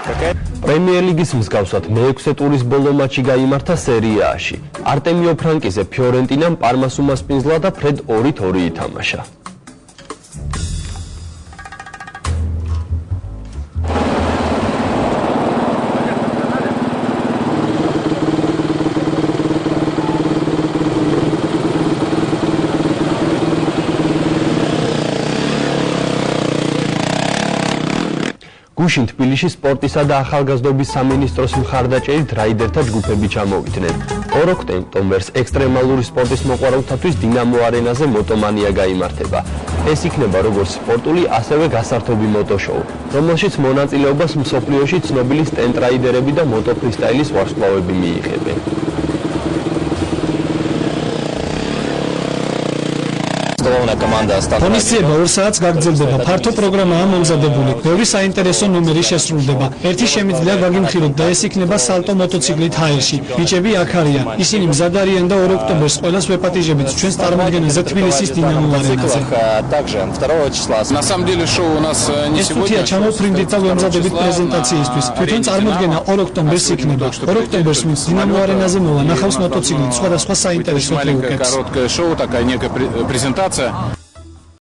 პრემიერ ლიგის მსგავსად მე-6 ტურის ბოლო მატჩი გაიმართა სერია A-ში. არტემიო ფრანკიზე ფიორენტინამ პარმას უმასპინძლა და ფრედ 2-2 ითამაშა. გუშინ თბილისში სპორტისა და ახალგაზრდობის სამინისტროს მხარდაჭერით რაიდერთა ჯგუფები ჩამოვიდნენ. 2 ოქტომბერს ექსტრემალური სპორტის მოყვარულთათვის დინამო არენაზე მოტომანია გაიმართება. ეს იქნება როგორც სპორტული, ასევე გასართობი მოტოშოუ, რომელშიც მონაწილეობას მსოფლიოში ცნობილი სტენტრაიდერები და მოტოფრისტაილის ვარსკვლავები მიიღებენ. ღონისძიება 2 საათს გაგრძელდება. ფართო პროგრამაა მომზადებული. ბევრი საინტერესო ნომერი შესრულდება. ერთი შემიძლია გაგიმხილოთ და ეს იქნება сальто მოტოციკლით ჰაერში. ბიჭები აქ არიან. ისინი მზად არიან და 2 ოქტომბერს ყველას ვეპატიჟებით ჩვენს წარმოდგენაზე თბილისის დინამო არენაზე. ეს თუთია ჩამოფრინდით და ვემზადებით პრეზენტაციისთვის. თვითონ წარმოდგენა 2 ოქტომბერს იქნება. 2 ოქტომბერს ვინც დინამო არენაზე მოვა, ნახავს მოტოციკლით სხვადასხვა საინტერესო ტრიუკებს.